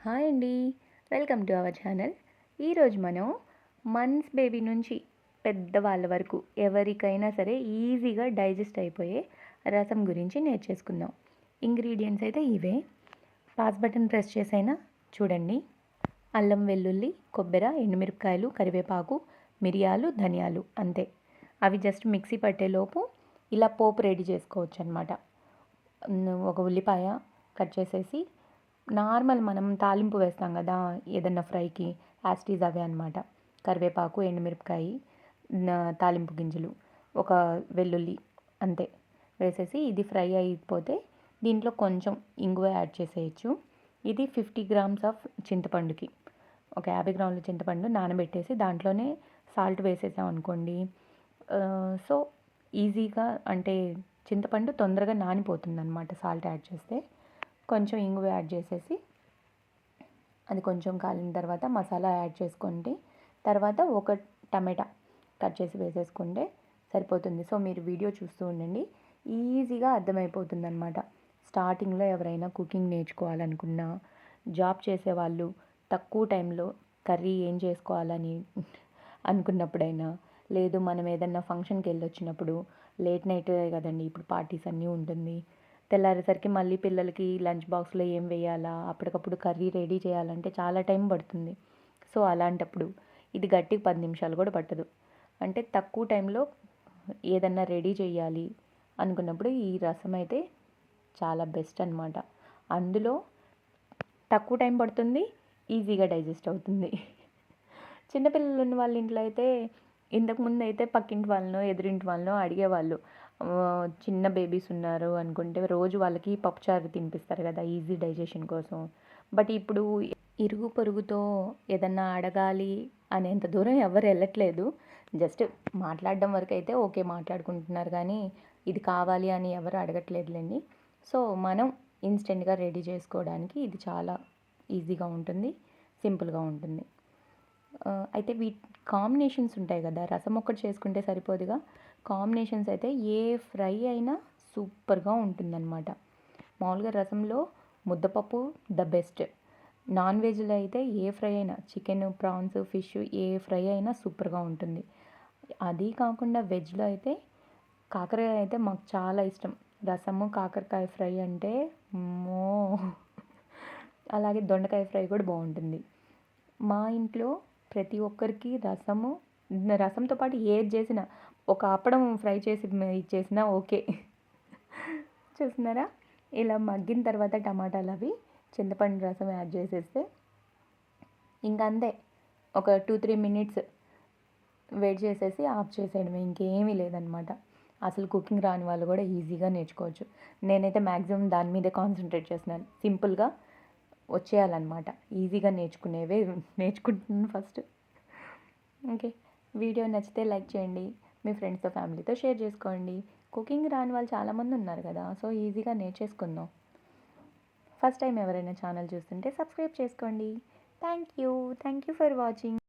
Hi అండి. Welcome to our channel. ఈరోజు మనం మంత్స్ బేబీ నుంచి పెద్దవాళ్ళ వరకు ఎవరికైనా సరే ఈజీగా డైజెస్ట్ అయిపోయే రసం గురించి నేర్చేసుకుందాం. ఇంగ్రీడియంట్స్ అయితే ఇవే. పాస్ బటన్ ప్రెస్ చేసైనా చూడండి. అల్లం, వెల్లుల్లి, కొబ్బరి, ఎండుమిరపకాయలు, కరివేపాకు, మిరియాలు, ధనియాలు అంతే. అవి జస్ట్ మిక్సీ పట్టేలోపు ఇలా పోపు రెడీ చేసుకోవచ్చు అనమాట. ఒక ఉల్లిపాయ కట్ చేసేసి నార్మల్ మనం తాలింపు వేస్తాం కదా ఏదన్నా ఫ్రైకి, యాస్టీజ్ అవే అనమాట. కరివేపాకు, ఎండుమిరపకాయ, తాలింపు గింజలు, ఒక వెల్లుల్లి అంతే వేసేసి ఇది ఫ్రై అయిపోతే దీంట్లో కొంచెం ఇంగువ యాడ్ చేసేయచ్చు. ఇది 50 గ్రామ్స్ ఆఫ్ చింతపండుకి, ఒక 50 గ్రాముల చింతపండు నానబెట్టేసి దాంట్లోనే సాల్ట్ వేసేసాం అనుకోండి. సో ఈజీగా అంటే చింతపండు తొందరగా నానిపోతుంది అనమాట సాల్ట్ యాడ్ చేస్తే. కొంచెం ఇంగువ యాడ్ చేసేసి అది కొంచెం కాలిన తర్వాత మసాలా యాడ్ చేసుకోండి. తర్వాత ఒక టమాటా కట్ చేసి వేసేసుకుంటే సరిపోతుంది. సో మీరు వీడియో చూస్తూ ఉండండి, ఈజీగా అర్థమైపోతుంది అనమాట. స్టార్టింగ్లో ఎవరైనా కుకింగ్ నేర్చుకోవాలనుకున్నా, జాబ్ చేసేవాళ్ళు తక్కువ టైంలో కర్రీ ఏం చేసుకోవాలని అనుకున్నప్పుడైనా, లేదు మనం ఏదన్నా ఫంక్షన్కి వెళ్ళొచ్చినప్పుడు లేట్ నైట్ కదండి ఇప్పుడు పార్టీస్ అన్నీ ఉంటుంది. తెల్లారేసరికి మళ్ళీ పిల్లలకి లంచ్ బాక్స్లో ఏం వేయాలా, అప్పటికప్పుడు కర్రీ రెడీ చేయాలంటే చాలా టైం పడుతుంది. సో అలాంటప్పుడు ఇది గట్టిగా 10 నిమిషాలు కూడా పట్టదు. అంటే తక్కువ టైంలో ఏదన్నా రెడీ చేయాలి అనుకున్నప్పుడు ఈ రసం అయితే చాలా బెస్ట్ అనమాట. అందులో తక్కువ టైం పడుతుంది, ఈజీగా డైజెస్ట్ అవుతుంది. చిన్నపిల్లలు ఉన్న వాళ్ళ ఇంట్లో అయితే ఇంతకుముందు అయితే పక్కింటి వాళ్ళనో ఎదురింటి వాళ్ళనో అడిగేవాళ్ళు. చిన్న బేబీస్ ఉన్నారు అనుకుంటే రోజు వాళ్ళకి పప్పుచారు తినిపిస్తారు కదా ఈజీ డైజెషన్ కోసం. బట్ ఇప్పుడు ఇరుగు పొరుగుతో ఏదన్నా అడగాలి అనేంత దూరం ఎవరు వెళ్ళట్లేదు. జస్ట్ మాట్లాడడం వరకు అయితే ఓకే మాట్లాడుకుంటున్నారు, కానీ ఇది కావాలి అని ఎవరు అడగట్లేదులేండి. సో మనం ఇన్స్టెంట్గా రెడీ చేసుకోవడానికి ఇది చాలా ఈజీగా ఉంటుంది, సింపుల్గా ఉంటుంది. అయితే కాంబినేషన్స్ ఉంటాయి కదా, రసం ఒక్కటి చేసుకుంటే సరిపోదుగా. కాంబినేషన్స్ అయితే ఏ ఫ్రై అయినా సూపర్గా ఉంటుందన్నమాట. మామూలుగా రసంలో ముద్దపప్పు ద బెస్ట్. నాన్ వెజ్లో అయితే ఏ ఫ్రై అయినా చికెన్, ప్రాన్స్, ఫిష్ ఏ ఫ్రై అయినా సూపర్గా ఉంటుంది. అది కాకుండా వెజ్లో అయితే కాకరకాయ అయితే మాకు చాలా ఇష్టం. రసము కాకరకాయ ఫ్రై అంటే మో అలాగే దొండకాయ ఫ్రై కూడా బాగుంటుంది. మా ఇంట్లో ప్రతి ఒక్కరికి రసంతో పాటు ఏది చేసినా, ఒక అప్పడం ఫ్రై చేసి ఇచ్చేసినా ఓకే. చూస్తున్నారా, ఇలా మగ్గిన తర్వాత టమాటాలు అవి చింతపండు రసం యాడ్ చేసేస్తే ఇంకా అంతే. ఒక 2-3 మినిట్స్ వెయిట్ చేసేసి ఆఫ్ చేసేయడమే, ఇంకేమీ లేదనమాట. అసలు కుకింగ్ రాని వాళ్ళు కూడా ఈజీగా నేర్చుకోవచ్చు. నేనైతే మ్యాక్సిమం దాని మీదే కాన్సన్ట్రేట్ చేస్తున్నాను. సింపుల్గా వచ్చేయాలన్నమాట, ఈజీగా నేర్చుకుంటున్నాను ఫస్ట్. ఓకే, వీడియో నచ్చితే లైక్ చేయండి, మీ ఫ్రెండ్స్తో ఫ్యామిలీతో షేర్ చేసుకోండి. కుకింగ్ రాని వాళ్ళు చాలామంది ఉన్నారు కదా, సో ఈజీగా నేర్చేసుకుందాం. ఫస్ట్ టైం ఎవరైనా ఛానల్ చూస్తుంటే సబ్స్క్రైబ్ చేసుకోండి. Thank you for watching.